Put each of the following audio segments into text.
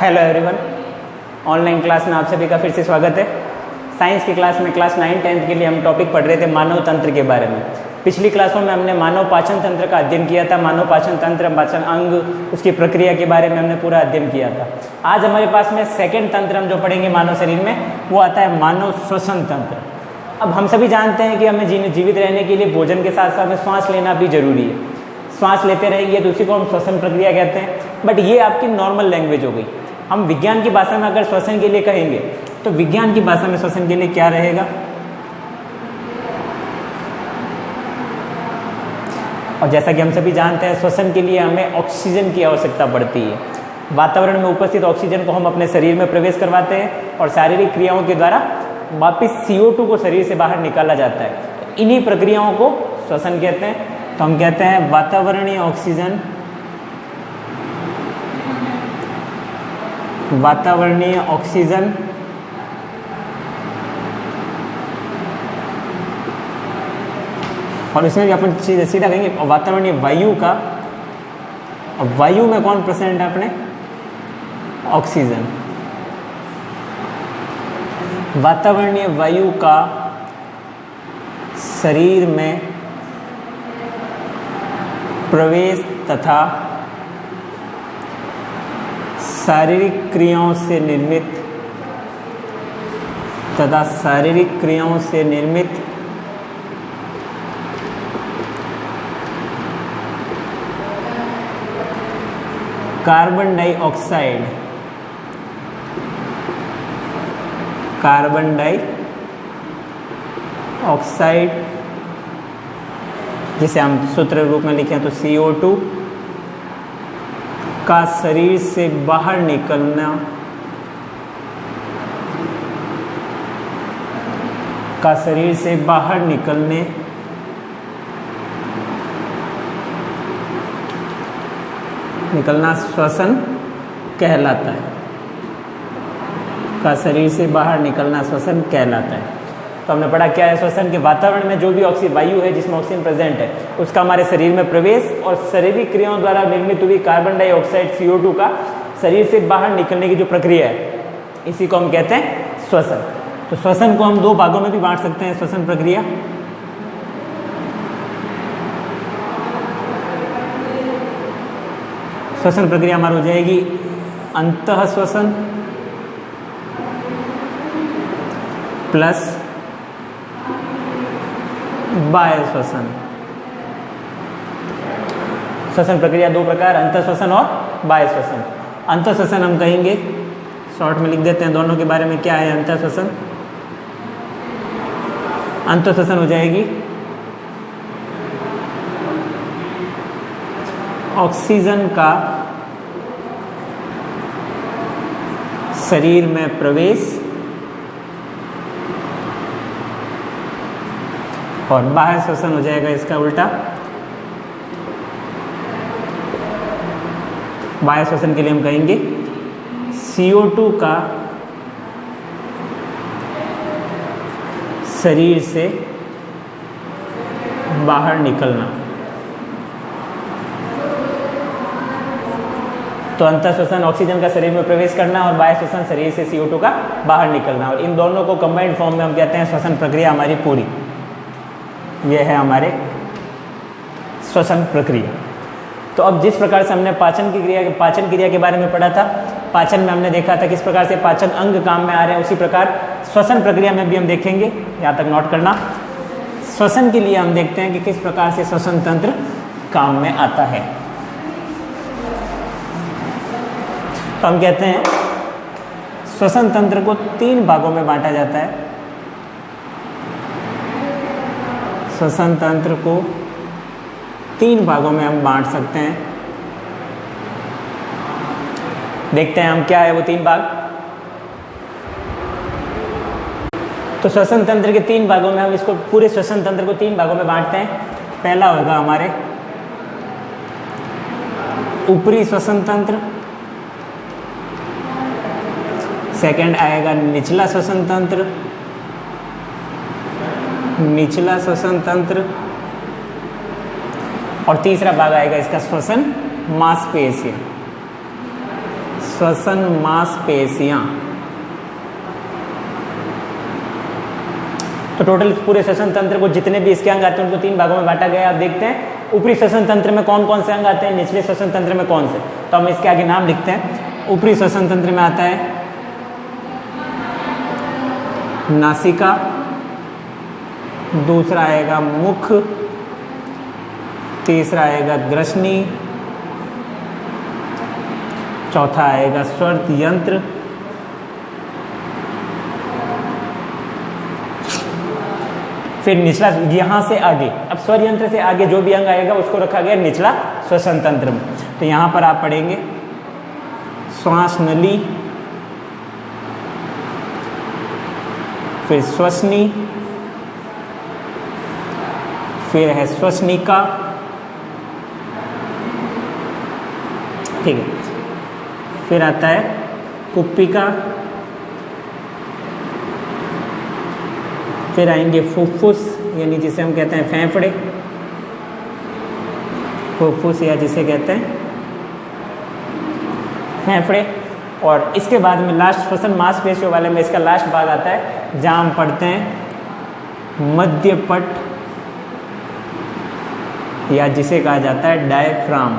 Hello everyone, online class में आप सभी का फिर से स्वागत है। साइंस की क्लास में क्लास 9 10th के लिए हम टॉपिक पढ़ रहे थे मानव तंत्र के बारे में। पिछली क्लासों में हमने मानव पाचन तंत्र का अध्ययन किया था। मानव पाचन तंत्र, पाचन अंग, उसकी प्रक्रिया के बारे में हमने पूरा अध्ययन किया था। आज हमारे पास में सेकेंड तंत्र हम जो पढ़ेंगे मानव शरीर में, वो आता है मानव श्वसन तंत्र। अब हम सभी जानते हैं कि हमें जीवित रहने के लिए भोजन के साथ साथ में श्वास लेना भी जरूरी है। श्वास लेते रहेंगे तो उसी को हम श्वसन प्रक्रिया कहते हैं। बट ये आपकी नॉर्मल लैंग्वेज हो गई। हम विज्ञान की भाषा में अगर श्वसन के लिए कहेंगे तो विज्ञान की भाषा में श्वसन के लिए क्या रहेगा? और जैसा कि हम सभी जानते हैं, श्वसन के लिए हमें ऑक्सीजन की आवश्यकता पड़ती है। वातावरण में उपस्थित ऑक्सीजन को हम अपने शरीर में प्रवेश करवाते हैं और शारीरिक क्रियाओं के द्वारा वापस CO2 को शरीर से बाहर निकाला जाता है। इन्हीं प्रक्रियाओं को श्वसन कहते हैं। तो हम कहते हैं वातावरणीय ऑक्सीजन, वातावरणीय ऑक्सीजन और इसमें भी अपन सीधा कहेंगे वातावरणीय वायु का। अब वायु में कौन प्रेजेंट है अपने? ऑक्सीजन। वातावरणीय वायु का शरीर में प्रवेश तथा शारीरिक क्रियाओं से निर्मित कार्बन डाइऑक्साइड, जिसे हम सूत्र रूप में लिखें तो CO2 का शरीर से बाहर निकलने निकलना श्वसन कहलाता है। का शरीर से बाहर निकलना श्वसन कहलाता है। तो हमने पढ़ा क्या है श्वसन के? वातावरण में जो भी वायु है जिसमें ऑक्सीजन प्रेजेंट है उसका हमारे शरीर में प्रवेश और शारीरिक क्रियाओं द्वारा निर्मित हुई कार्बन डाइऑक्साइड CO2 का शरीर से बाहर निकलने की जो प्रक्रिया है, इसी को हम कहते हैं श्वसन। तो श्वसन को हम दो भागों में भी बांट सकते हैं। श्वसन प्रक्रिया हमारी हो जाएगी अंतः श्वसन प्लस बाह्य श्वसन। श्वसन प्रक्रिया दो प्रकार, अंतः श्वसन और बाह्य श्वसन। अंतः श्वसन हम कहेंगे, शॉर्ट में लिख देते हैं दोनों के बारे में। क्या है अंतः श्वसन? अंतः श्वसन हो जाएगी ऑक्सीजन का शरीर में प्रवेश और बाह्य श्वसन हो जाएगा इसका उल्टा। बाह्य श्वसन के लिए हम कहेंगे CO2 का शरीर से बाहर निकलना। तो अंतः श्वसन ऑक्सीजन का शरीर में प्रवेश करना और बाह्य श्वसन शरीर से CO2 का बाहर निकलना, और इन दोनों को कंबाइंड फॉर्म में हम कहते हैं श्वसन प्रक्रिया हमारी पूरी। यह है हमारे श्वसन प्रक्रिया। तो अब जिस प्रकार से हमने पाचन क्रिया के बारे में पढ़ा था, पाचन में हमने देखा था किस प्रकार से पाचन अंग काम में आ रहे हैं, उसी प्रकार श्वसन प्रक्रिया में भी हम देखेंगे। यहाँ तक नोट करना। श्वसन के लिए हम देखते हैं कि किस प्रकार से श्वसन तंत्र काम में आता है। तो हम कहते हैं श्वसन तंत्र को 3 भागों में बांटा जाता है। श्वसन तंत्र को 3 भागों में हम बांट सकते हैं। देखते हैं हम क्या है वो 3 भाग। तो श्वसन तंत्र के 3 भागों में हम इसको पूरे श्वसन तंत्र को 3 भागों में बांटते हैं। पहला होगा हमारे ऊपरी श्वसन तंत्र, सेकंड आएगा निचला श्वसन तंत्र, और तीसरा भाग आएगा इसका श्वसन मांसपेशियां। श्वसन मांसपेशियां। तो टोटल पूरे श्वसन तंत्र को जितने भी इसके अंग आते हैं उनको 3 भागों में बांटा गया है। आप देखते हैं ऊपरी श्वसन तंत्र में कौन कौन से अंग आते हैं, निचले श्वसन तंत्र में कौन से। तो हम इसके आगे नाम लिखते हैं। ऊपरी श्वसन तंत्र में आता है नासिका, दूसरा आएगा मुख, तीसरा आएगा ग्रसनी, चौथा आएगा स्वर यंत्र, फिर निचला यहाँ से आगे। अब स्वर यंत्र से आगे जो भी अंग आएगा उसको रखा गया निचला श्वसन तंत्र में। तो यहाँ पर आप पढ़ेंगे श्वास नली, फिर श्वसनी, फिर है श्वसनिका, ठीक है, फिर आता है कुप्पिका, फिर आएंगे फुफ्फुस यानी जिसे हम कहते हैं फेफड़े, फुफ्फुस या जिसे कहते हैं फेफड़े। और इसके बाद में लास्ट श्वसन मांसपेशियों वाले में इसका लास्ट भाग आता है जहाँ हम पढ़ते हैं मध्यपट या जिसे कहा जाता है डायफ्राम।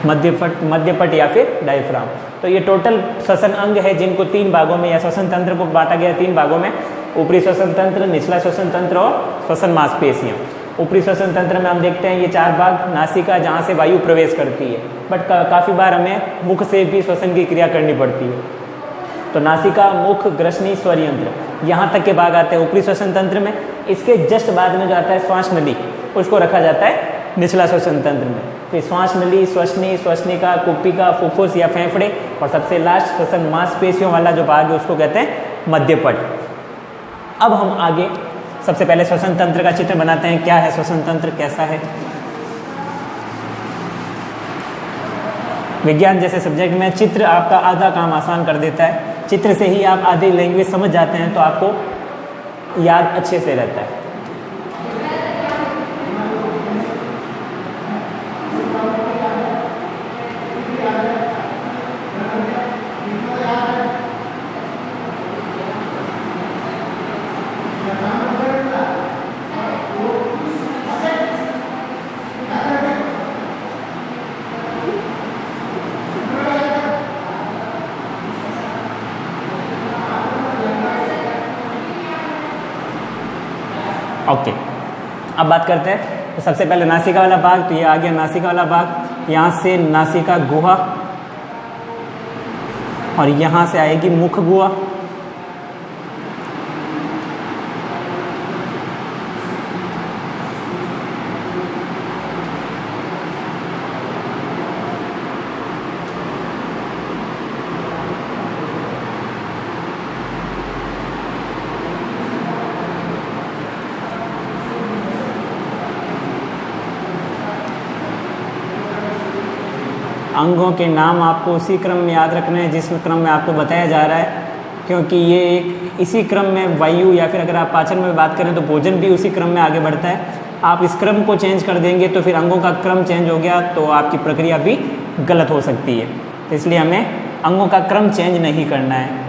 मध्यपट या फिर डायफ्राम। तो ये टोटल श्वसन अंग है जिनको 3 भागों में या श्वसन तंत्र को बांटा गया 3 भागों में। ऊपरी श्वसन तंत्र, निचला श्वसन तंत्र और श्वसन मांसपेशियां। ऊपरी श्वसन तंत्र में हम देखते हैं ये 4 भाग, नासिका जहाँ से वायु प्रवेश करती है, बट काफ़ी बार हमें मुख से भी श्वसन की क्रिया करनी पड़ती है। तो नासिका, मुख, ग्रसनी, स्वर यंत्र यहाँ तक के भाग आते हैं ऊपरी श्वसन तंत्र में। इसके जस्ट बाद में जो आता है श्वास नली, उसको रखा जाता है निचला श्वसन तंत्र में। फिर श्वास नली, श्वसनी, श्वसनिका, कुप्पिका, फुफ्फुस या फेफड़े, और सबसे लास्ट श्वसन मांसपेशियों वाला जो भाग है उसको कहते हैं मध्यपट। अब हम आगे सबसे पहले श्वसन तंत्र का चित्र बनाते हैं। क्या है श्वसन तंत्र, कैसा है। विज्ञान जैसे सब्जेक्ट में चित्र आपका आधा काम आसान कर देता है। चित्र से ही आप आधी लैंग्वेज समझ जाते हैं तो आपको याद अच्छे से रहता है। ओके, अब बात करते हैं। तो सबसे पहले नासिका वाला भाग, तो ये आ गया नासिका वाला भाग। यहाँ से नासिका गुहा और यहाँ से आएगी मुख गुहा। अंगों के नाम आपको उसी क्रम में याद रखना है जिस क्रम में आपको बताया जा रहा है, क्योंकि ये एक इसी क्रम में वायु या फिर अगर आप पाचन में बात करें तो भोजन भी उसी क्रम में आगे बढ़ता है। आप इस क्रम को चेंज कर देंगे तो फिर अंगों का क्रम चेंज हो गया तो आपकी प्रक्रिया भी गलत हो सकती है। तो इसलिए हमें अंगों का क्रम चेंज नहीं करना है।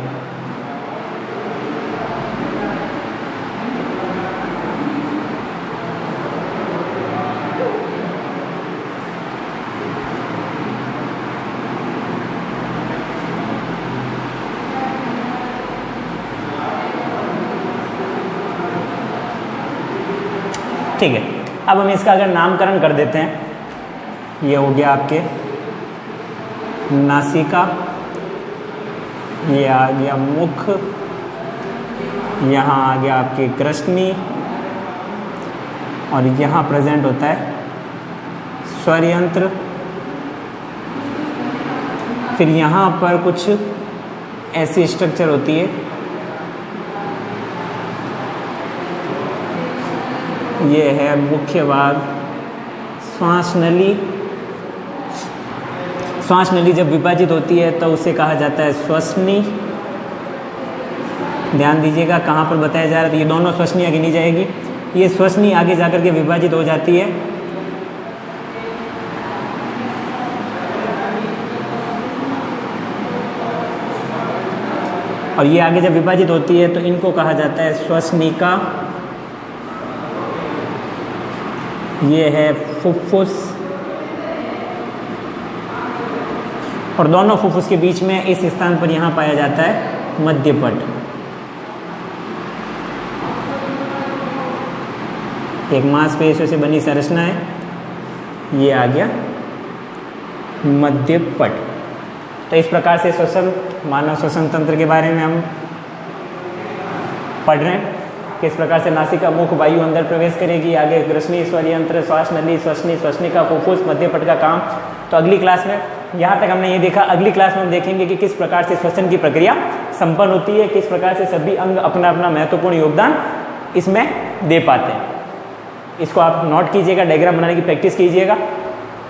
ठीक है, अब हम इसका अगर नामकरण कर देते हैं। ये हो गया आपके नासिका, ये आ गया मुख, यहाँ आ गया आपके ग्रसनी और यहाँ प्रेजेंट होता है स्वर यंत्र। फिर यहाँ पर कुछ ऐसी स्ट्रक्चर होती है, ये है मुख्य भाग श्वास नली। श्वास नली जब विभाजित होती है तो उसे कहा जाता है श्वसनी। ध्यान दीजिएगा कहाँ पर बताया जा रहा है, ये दोनों श्वसनियाँ गिनी जाएगी। ये श्वसनी आगे जाकर के विभाजित हो जाती है और ये आगे जब विभाजित होती है तो इनको कहा जाता है श्वसनिका, ये है फुफ्फुस, और दोनों फुफ्फुस के बीच में इस स्थान पर यहाँ पाया जाता है मध्यपट। एक मांसपेशियों से बनी संरचना है, ये आ गया मध्यपट। तो इस प्रकार से श्वसन, मानव श्वसन तंत्र के बारे में हम पढ़ रहे हैं। किस प्रकार से नासिका मुख वायु अंदर प्रवेश करेगी, आगे ग्रसनी, स्वरयंत्र, श्वास नली, श्वसनी, श्वसनिका, फुफ्फुस, मध्यपट का काम। तो अगली क्लास में, यहाँ तक हमने ये देखा, अगली क्लास में हम देखेंगे कि किस प्रकार से श्वसन की प्रक्रिया संपन्न होती है, किस प्रकार से सभी अंग अपना अपना महत्वपूर्ण योगदान इसमें दे पाते हैं। इसको आप नोट कीजिएगा, डायग्राम बनाने की प्रैक्टिस कीजिएगा,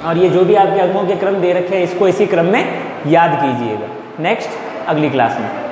और ये जो भी आपके अंगों के क्रम दे रखे हैं इसको इसी क्रम में याद कीजिएगा। नेक्स्ट अगली क्लास में।